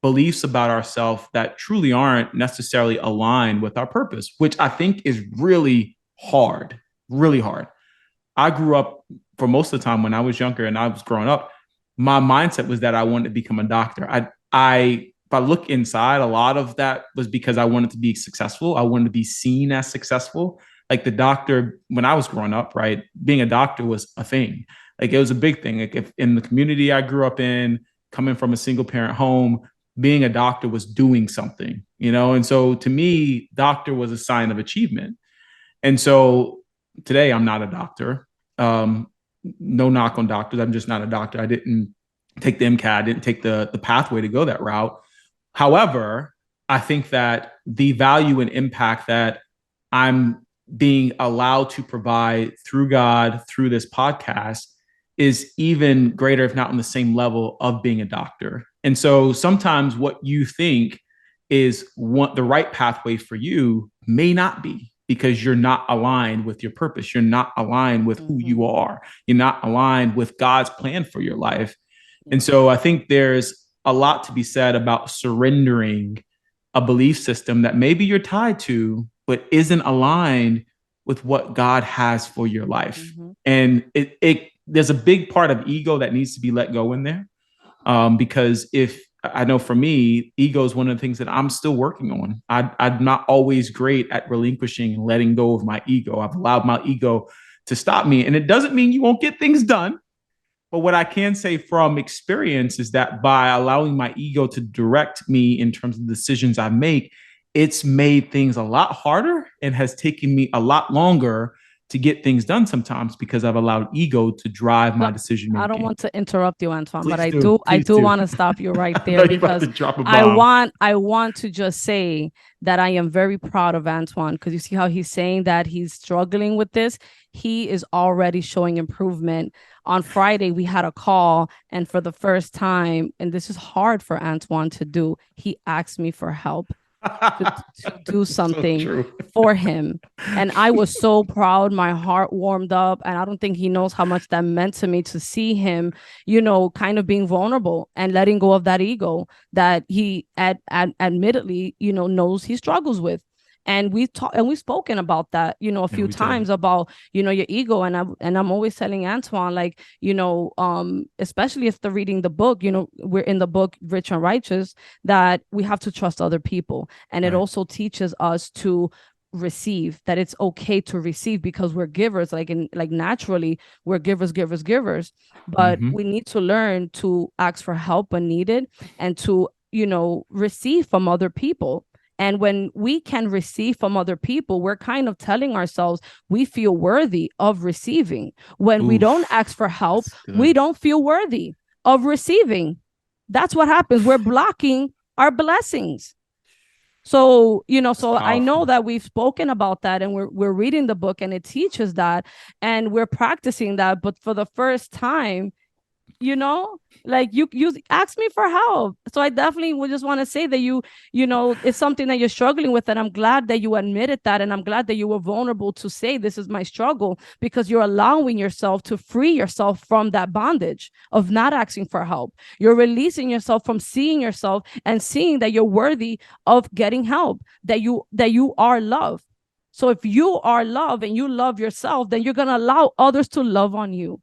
beliefs about ourselves that truly aren't necessarily aligned with our purpose, which I think is really hard, really hard. I grew up for most of the time when I was younger and I was growing up, my mindset was that I wanted to become a doctor. If I look inside, a lot of that was because I wanted to be successful. I wanted to be seen as successful. Like the doctor, when I was growing up, right, being a doctor was a thing. Like it was a big thing. Like if in the community I grew up in, coming from a single parent home, being a doctor was doing something, you know? And so to me, doctor was a sign of achievement. And so today I'm not a doctor. Um, no knock on doctors. I'm just not a doctor. I didn't take the MCAT. I didn't take the pathway to go that route. However, I think that the value and impact that I'm being allowed to provide through God, through this podcast, is even greater, if not on the same level of being a doctor. And so sometimes what you think is the right pathway for you may not be, because you're not aligned with your purpose. You're not aligned with who you are. You're not aligned with God's plan for your life. And so I think there's a lot to be said about surrendering a belief system that maybe you're tied to, but isn't aligned with what God has for your life. And there's a big part of ego that needs to be let go in there. Because if I know for me, ego is one of the things that I'm still working on. I'm not always great at relinquishing and letting go of my ego. I've allowed my ego to stop me. And it doesn't mean you won't get things done. But what I can say from experience is that by allowing my ego to direct me in terms of the decisions I make, it's made things a lot harder and has taken me a lot longer to get things done sometimes, because I've allowed ego to drive my decision making. I don't want to interrupt you, Antoine, Please but do. I do want to stop you right there because I want to just say that I am very proud of Antoine, because you see how he's saying that he's struggling with this. He is already showing improvement. On Friday, we had a call, and for the first time, and this is hard for Antoine to do, he asked me for help to do something so for him. And I was so proud. My heart warmed up. And I don't think he knows how much that meant to me to see him, you know, kind of being vulnerable and letting go of that ego that he admittedly, you know, knows he struggles with. And we've spoken about that, you know, a few times about, you know, your ego. And I'm always telling Antoine, like, you know, especially if they're reading the book, you know, we're in the book Rich and Righteous, that we have to trust other people. And it also teaches us to receive, that it's okay to receive, because we're givers, like naturally we're givers. But we need to learn to ask for help when needed, and to, you know, receive from other people. And when we can receive from other people, we're kind of telling ourselves we feel worthy of receiving. When we don't ask for help, we don't feel worthy of receiving. That's what happens. We're blocking our blessings. So, you know, so I know that we've spoken about that, and we're reading the book, and it teaches that, and we're practicing that. But for the first time, you know, like you asked me for help. So I definitely would just want to say that you know, it's something that you're struggling with. And I'm glad that you admitted that. And I'm glad that you were vulnerable to say, this is my struggle, because you're allowing yourself to free yourself from that bondage of not asking for help. You're releasing yourself from seeing yourself and seeing that you're worthy of getting help, that you are love. So if you are love and you love yourself, then you're going to allow others to love on you.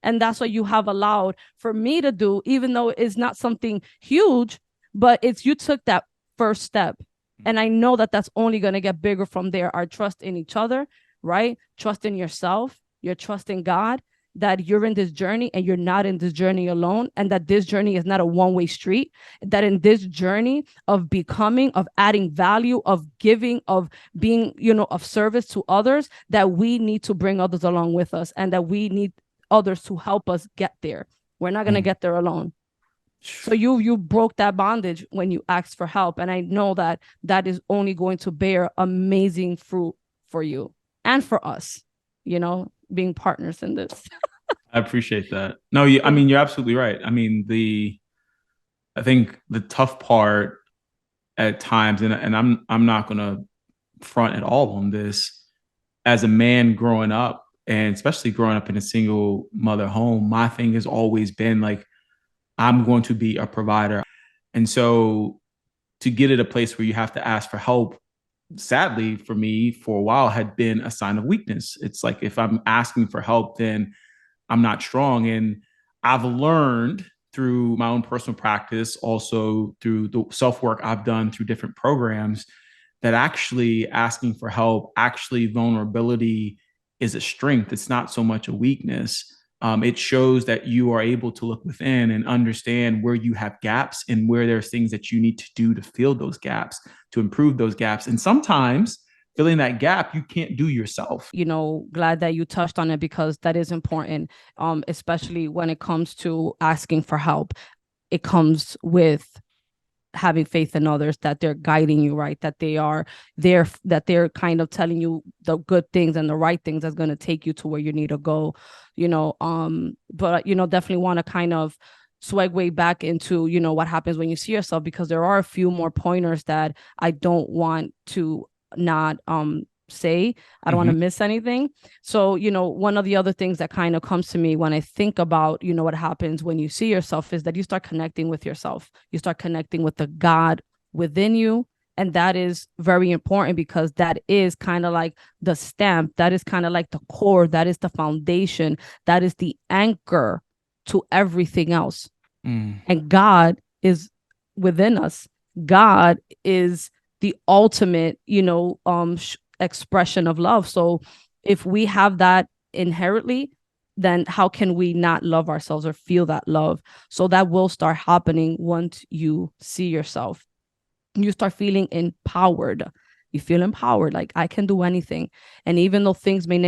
And that's what you have allowed for me to do, even though it's not something huge, but it's, you took that first step. And I know that that's only going to get bigger from there. Our trust in each other, right? Trust in yourself, your trust in God, that you're in this journey and you're not in this journey alone. And that this journey is not a one-way street, that in this journey of becoming, of adding value, of giving, of being, you know, of service to others, that we need to bring others along with us, and that we need others to help us get there. We're not going to get there alone. So you broke that bondage when you asked for help. And I know that that is only going to bear amazing fruit for you and for us, you know, being partners in this. I appreciate that. No, I mean, you're absolutely right. I mean, I think the tough part at times, and I'm not going to front at all on this, as a man growing up And especially growing up in a single mother home, my thing has always been like, I'm going to be a provider. And so to get at a place where you have to ask for help, sadly for me for a while had been a sign of weakness. It's like if I'm asking for help, then I'm not strong. And I've learned through my own personal practice, also through the self work I've done through different programs, that actually asking for help, actually vulnerability is a strength. It's not so much a weakness. It shows that you are able to look within and understand where you have gaps and where there's things that you need to do to fill those gaps, to improve those gaps. And sometimes filling that gap, you can't do yourself. Glad that you touched on it because that is important, especially when it comes to asking for help. It comes with having faith in others, that they're guiding you right, that they are there, that they're kind of telling you the good things and the right things that's going to take you to where you need to go. But definitely want to kind of segue back into what happens when you see yourself, because there are a few more pointers that I don't want to not say. I don't want to miss anything. So, one of the other things that kind of comes to me when I think about, what happens when you see yourself is that you start connecting with yourself. You start connecting with the God within you. And that is very important because that is kind of like the stamp. That is kind of like the core. That is the foundation. That is the anchor to everything else. And God is within us. God is the ultimate, expression of love. So if we have that inherently, then how can we not love ourselves or feel that love? So that will start happening once you see yourself. You start feeling empowered. You feel empowered, like I can do anything. And even though things may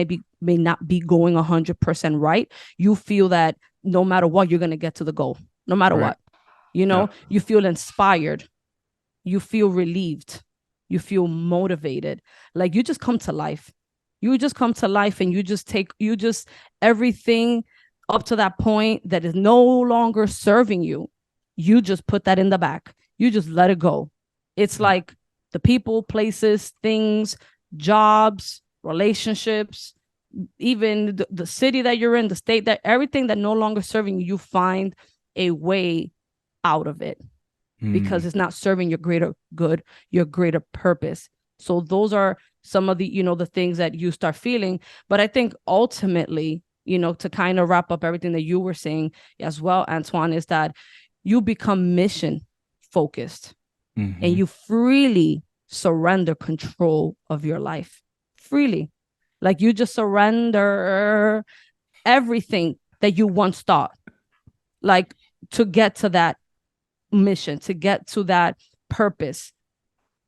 not be going 100% right, you feel that no matter what, you're going to get to the goal, no matter what. You feel inspired. You feel relieved. You feel motivated. Like you just come to life. You just come to life and you just everything up to that point that is no longer serving you. You just put that in the back. You just let it go. It's like the people, places, things, jobs, relationships, even the city that you're in, the state, that everything that no longer serving you, you find a way out of it because it's not serving your greater good, your greater purpose. So those are some of the, the things that you start feeling. But I think ultimately, to kind of wrap up everything that you were saying as well, Antoine, is that you become mission focused and you freely surrender control of your life. Freely. Like you just surrender everything that you once thought, like to get to that mission, to get to that purpose,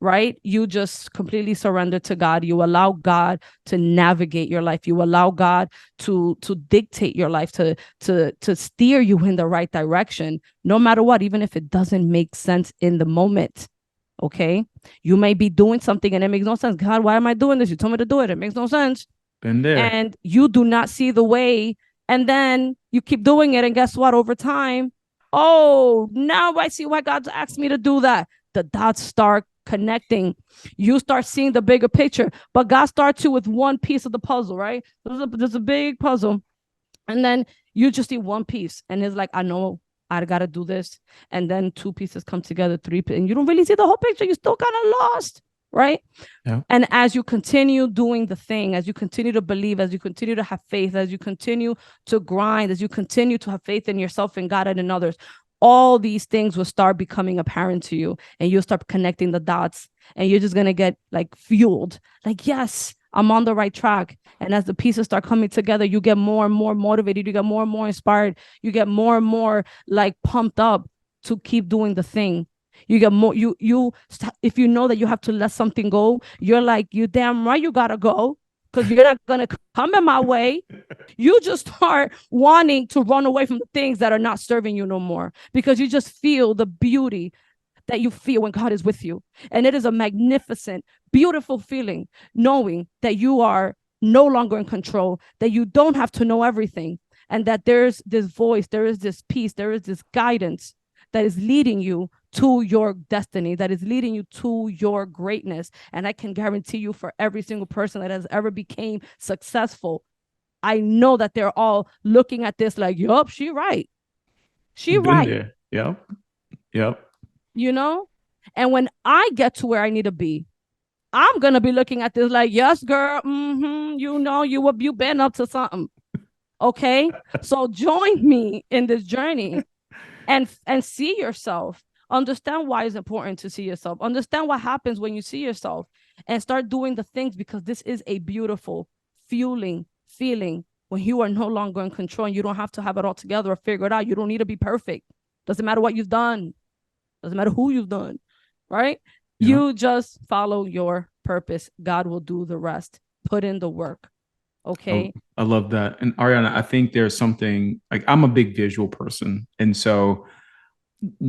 right? You just completely surrender to God. You allow God to navigate your life. You allow God to dictate your life, to steer you in the right direction, no matter what, even if it doesn't make sense in the moment. Okay, you may be doing something and it makes no sense. God, why am I doing this? You told me to do it. It makes no sense. Been there. And you do not see the way. And then you keep doing it. And guess what? Over time, oh, now I see why God's asked me to do that. The dots start connecting. You start seeing the bigger picture. But God starts you with one piece of the puzzle, right? There's a big puzzle. And then you just see one piece. And it's like, I know I got to do this. And then two pieces come together, and you don't really see the whole picture. You're still kind of lost, right? Yeah. And as you continue doing the thing, as you continue to believe, as you continue to have faith, as you continue to grind, as you continue to have faith in yourself and God and in others, all these things will start becoming apparent to you and you'll start connecting the dots and you're just going to get like fueled. Like, yes, I'm on the right track. And as the pieces start coming together, you get more and more motivated. You get more and more inspired. You get more and more like pumped up to keep doing the thing. You get more, if you know that you have to let something go, you're like, you damn right you gotta go because you're not gonna come in my way. You just start wanting to run away from the things that are not serving you no more because you just feel the beauty that you feel when God is with you. And it is a magnificent, beautiful feeling knowing that you are no longer in control, that you don't have to know everything, and that there's this voice, there is this peace, there is this guidance that is leading you to your destiny, that is leading you to your greatness. And I can guarantee you, for every single person that has ever became successful, I know that they're all looking at this like, yup, she right. She Been right. there. Yep. Yep. You know? And when I get to where I need to be, I'm gonna be looking at this like, yes, girl, you know, you been up to something. Okay. So join me in this journey and see yourself. Understand why it's important to see yourself. Understand what happens when you see yourself and start doing the things, because this is a beautiful fueling feeling when you are no longer in control and you don't have to have it all together or figure it out. You don't need to be perfect. Doesn't matter what you've done. Doesn't matter who you've done, right? Yeah. You just follow your purpose. God will do the rest. Put in the work. Okay. Oh, I love that. And Ariana, I think there's something like I'm a big visual person. And so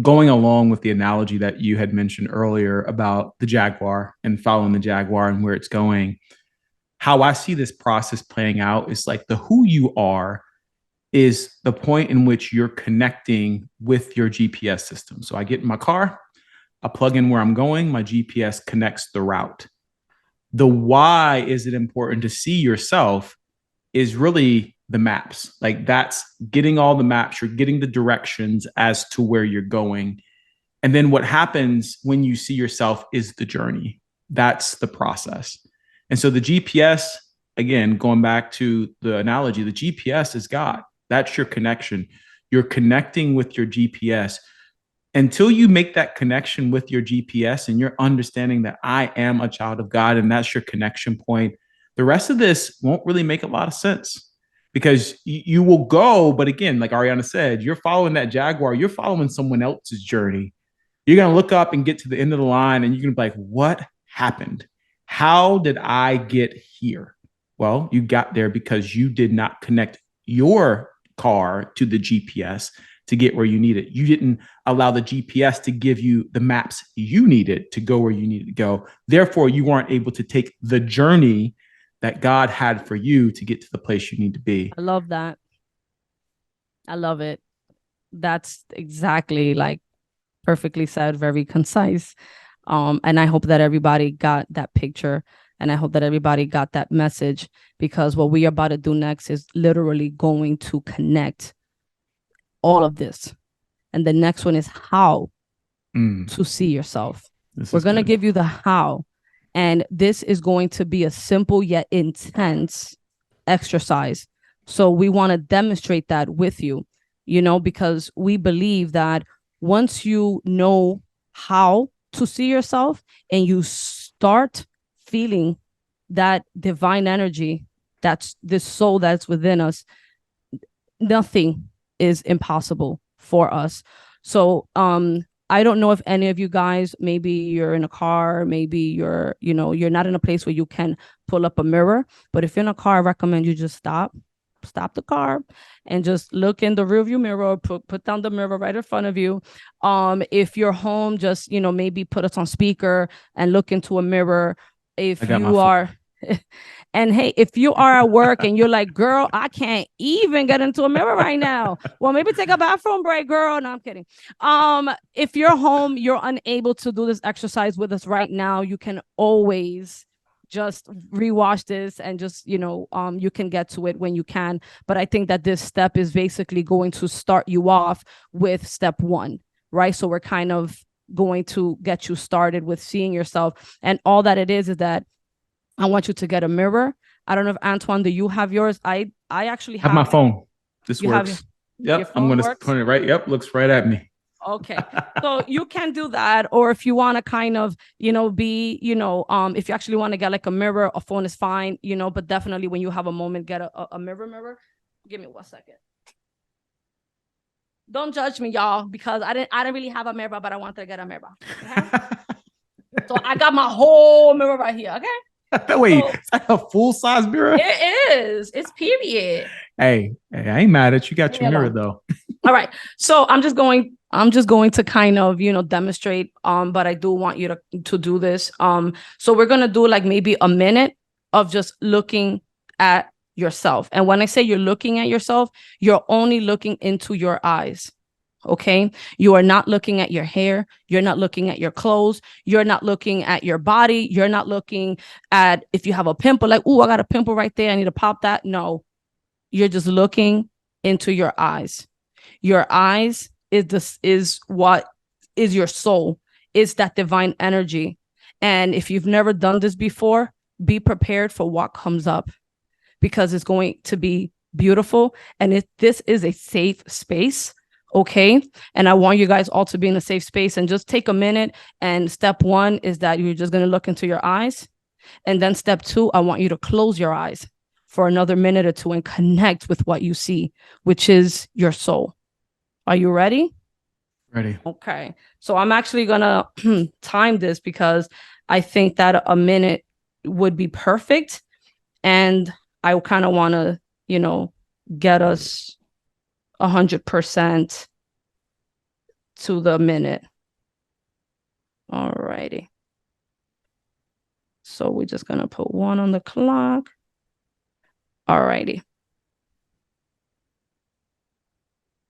going along with the analogy that you had mentioned earlier about the Jaguar and following the Jaguar and where it's going, how I see this process playing out is like the who you are is the point in which you're connecting with your GPS system. So I get in my car, I plug in where I'm going, my GPS connects the route. The why is it important to see yourself is really the maps. Like that's getting all the maps, you're getting the directions as to where you're going. And then what happens when you see yourself is the journey. That's the process. And so the GPS, again, going back to the analogy, the GPS is God. That's your connection. You're connecting with your GPS. Until you make that connection with your GPS and you're understanding that I am a child of God and that's your connection point, the rest of this won't really make a lot of sense because you will go. But again, like Ariana said, you're following that Jaguar, you're following someone else's journey. You're going to look up and get to the end of the line and you're going to be like, what happened? How did I get here? Well, you got there because you did not connect your car to the GPS to get where you need it. You didn't allow the GPS to give you the maps you needed to go where you needed to go. Therefore, you weren't able to take the journey that God had for you to get to the place you need to be. I love that. I love it. That's exactly like perfectly said, very concise. And I hope that everybody got that picture and I hope that everybody got that message, because what we are about to do next is literally going to connect all of this. And the next one is how to see yourself. We're going to give you the how. And this is going to be a simple yet intense exercise. So we want to demonstrate that with you, you know, because we believe that once you know how to see yourself and you start feeling that divine energy, that's this soul that's within us, nothing is impossible for us. So I don't know if any of you guys, maybe you're in a car, maybe you're not in a place where you can pull up a mirror, but if you're in a car, I recommend you just stop the car and just look in the rearview mirror, put down the mirror right in front of you. If you're home, just maybe put it on speaker and look into a mirror. If you are and hey, if you are at work and you're like, girl, I can't even get into a mirror right now, well, maybe take a bathroom break, girl. No, I'm kidding. If you're home, you're unable to do this exercise with us right now, you can always just rewatch this and just you can get to it when you can. But I think that this step is basically going to start you off with step one, right? So we're kind of going to get you started with seeing yourself, and all that it is that I want you to get a mirror. I don't know if Antoine, do you have yours? I actually have my phone. This works. Yep, I'm going to put it right. Yep, looks right at me. Okay, so you can do that, or if you want to kind of be if you actually want to get like a mirror, a phone is fine, but definitely when you have a moment, get a mirror. Give me 1 second. Don't judge me, y'all, because I didn't really have a mirror, but I wanted to get a mirror. Okay? So I got my whole mirror right here. Okay. Wait, so, is that a full-size mirror? It is. It's period. Hey, I ain't mad at you. Got your mirror though. All right. So I'm just going to kind of, demonstrate. But I do want you to do this. So we're gonna do like maybe a minute of just looking at yourself. And when I say you're looking at yourself, you're only looking into your eyes. Okay. You are not looking at your hair. You're not looking at your clothes. You're not looking at your body. You're not looking at if you have a pimple, like, oh, I got a pimple right there, I need to pop that. No, you're just looking into your eyes. Your eyes is what is your soul. It's that divine energy. And if you've never done this before, be prepared for what comes up, because it's going to be beautiful. And this is a safe space. Okay. And I want you guys all to be in a safe space and just take a minute. And step one is that you're just going to look into your eyes. And then step two, I want you to close your eyes for another minute or two and connect with what you see, which is your soul. Are you ready? Ready. Okay. So I'm actually going to time this because I think that a minute would be perfect. And I kind of want to, get us 100% to the minute. All righty. So we're just going to put 1 on the clock. All righty.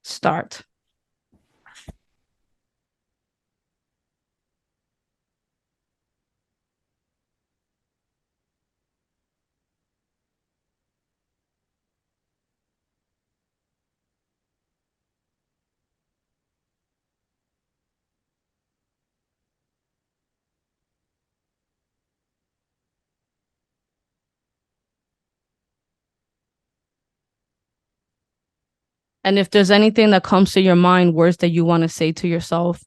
Start. And if there's anything that comes to your mind, words that you want to say to yourself,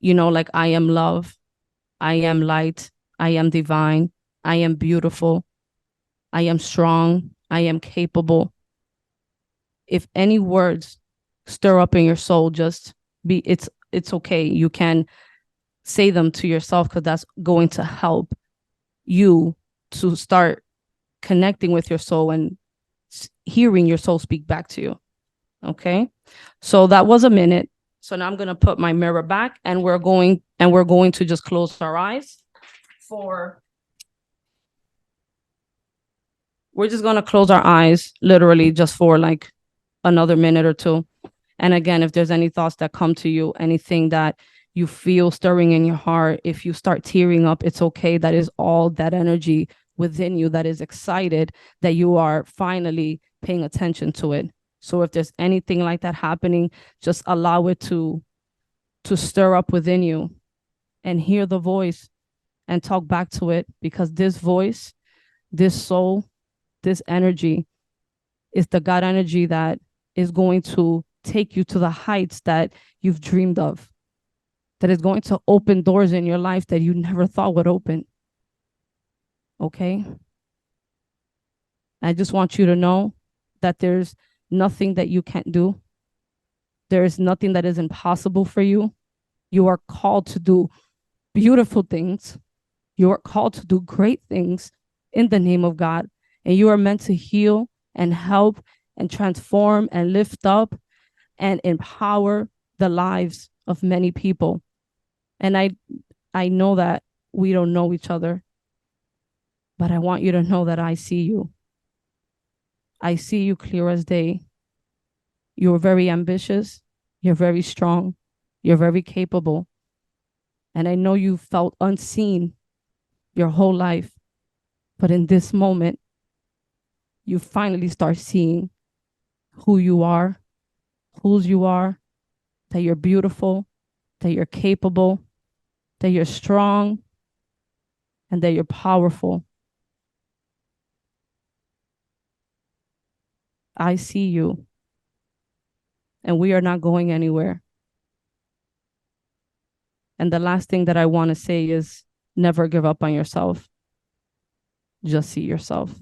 like I am love, I am light, I am divine, I am beautiful, I am strong, I am capable. If any words stir up in your soul, just it's okay. You can say them to yourself, because that's going to help you to start connecting with your soul and hearing your soul speak back to you. Okay. So that was a minute. So now I'm going to put my mirror back, and we're going to just close our eyes we're just going to close our eyes literally just for like another minute or two. And again, if there's any thoughts that come to you, anything that you feel stirring in your heart, if you start tearing up, it's okay. That is all that energy within you that is excited that you are finally paying attention to it. So if there's anything like that happening, just allow it to stir up within you, and hear the voice and talk back to it, because this voice, this soul, this energy is the God energy that is going to take you to the heights that you've dreamed of, that is going to open doors in your life that you never thought would open. Okay? I just want you to know that there's nothing that you can't do. There is nothing that is impossible for you. You are called to do beautiful things. You are called to do great things in the name of God. And you are meant to heal and help and transform and lift up and empower the lives of many people. And I know that we don't know each other, but I want you to know that I see you. I see you clear as day. You're very ambitious. You're very strong. You're very capable. And I know you felt unseen your whole life. But in this moment, you finally start seeing who you are, whose you are, that you're beautiful, that you're capable, that you're strong, and that you're powerful. I see you. And we are not going anywhere. And the last thing that I want to say is never give up on yourself. Just see yourself.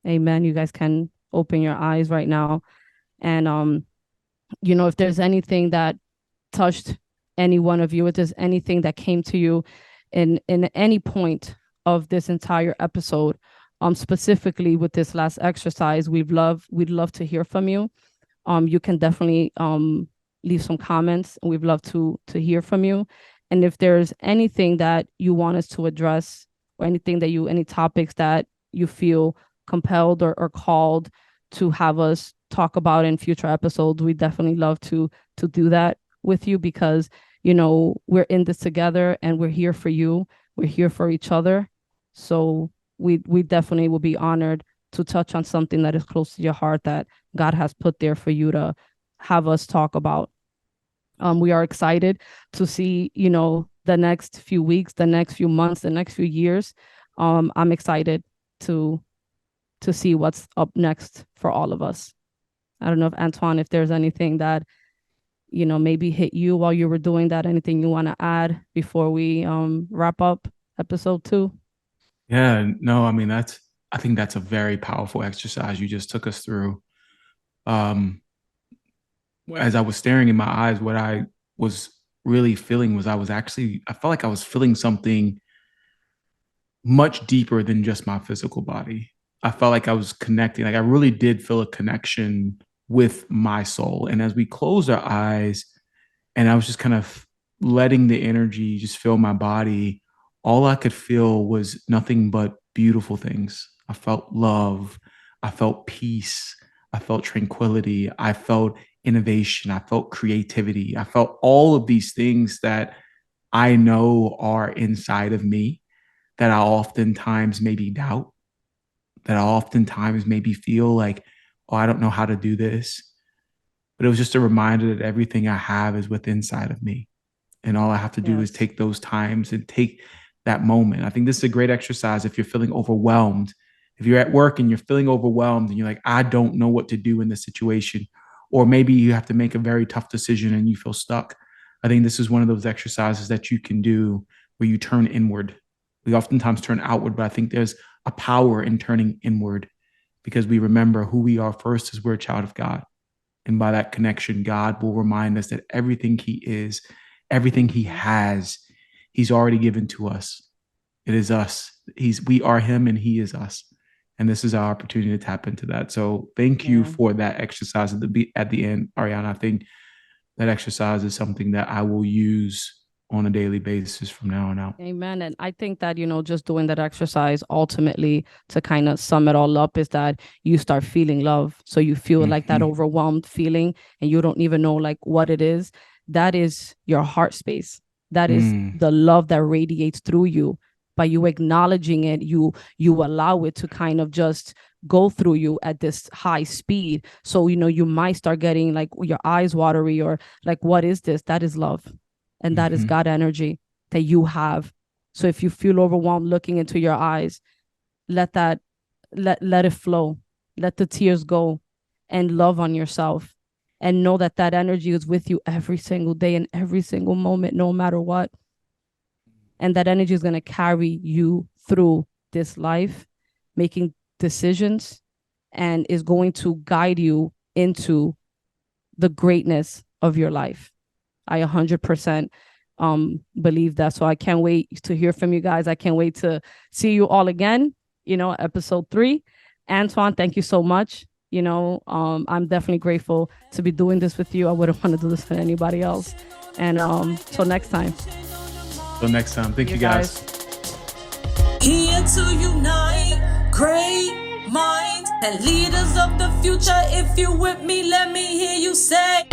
Amen. You guys can open your eyes right now. And, if there's anything that touched any one of you, if there's anything that came to you in any point of this entire episode, specifically with this last exercise, we'd love to hear from you. You can definitely leave some comments. We'd love to hear from you. And if there's anything that you want us to address, or any topics that you feel compelled or called to have us talk about in future episodes, we definitely love to do that with you, because we're in this together and we're here for you. We're here for each other. So we definitely will be honored to touch on something that is close to your heart that God has put there for you to have us talk about. We are excited to see, the next few weeks, the next few months, the next few years. I'm excited to see what's up next for all of us. I don't know if Antoine, if there's anything that, maybe hit you while you were doing that, anything you want to add before we wrap up episode 2? Yeah, no, I mean I think that's a very powerful exercise you just took us through. Um, as I was staring in my eyes, what I was really feeling was I felt like I was feeling something much deeper than just my physical body. I felt like I was connecting. Like I really did feel a connection with my soul. And as we closed our eyes and I was just kind of letting the energy just fill my body, all I could feel was nothing but beautiful things. I felt love. I felt peace. I felt tranquility. I felt innovation. I felt creativity. I felt all of these things that I know are inside of me that I oftentimes maybe doubt, that I oftentimes maybe feel like, oh, I don't know how to do this. But it was just a reminder that everything I have is within inside of me. And all I have to do is Yes. take those times and take that moment. I think this is a great exercise if you're feeling overwhelmed. If you're at work and you're feeling overwhelmed and you're like, I don't know what to do in this situation, or maybe you have to make a very tough decision and you feel stuck. I think this is one of those exercises that you can do where you turn inward. We oftentimes turn outward, but I think there's a power in turning inward because we remember who we are first as we're a child of God. And by that connection, God will remind us that everything He is, everything He has, He's already given to us. It is us. We are Him and He is us. And this is our opportunity to tap into that. So thank you Yeah. for that exercise at the end, Ariana. I think that exercise is something that I will use on a daily basis from now on out. Amen. And I think that, just doing that exercise ultimately to kind of sum it all up is that you start feeling love. So you feel like that Mhm. overwhelmed feeling and you don't even know like what it is. That is your heart space. That is Mm. the love that radiates through you. By you acknowledging it, you allow it to kind of just go through you at this high speed. So, you might start getting like your eyes watery or like, what is this? That is love. And that is Mhm. God energy that you have. So if you feel overwhelmed looking into your eyes, let that let it flow. Let the tears go and love on yourself and know that that energy is with you every single day and every single moment, no matter what. And that energy is going to carry you through this life, making decisions, and is going to guide you into the greatness of your life. I 100% believe that. So I can't wait to hear from you guys. I can't wait to see you all again, episode 3. Antoine, thank you so much. I'm definitely grateful to be doing this with you. I wouldn't want to do this with anybody else. And till next time. Till next time. Thank you guys. Here to unite great minds and leaders of the future. If you with me, let me hear you say.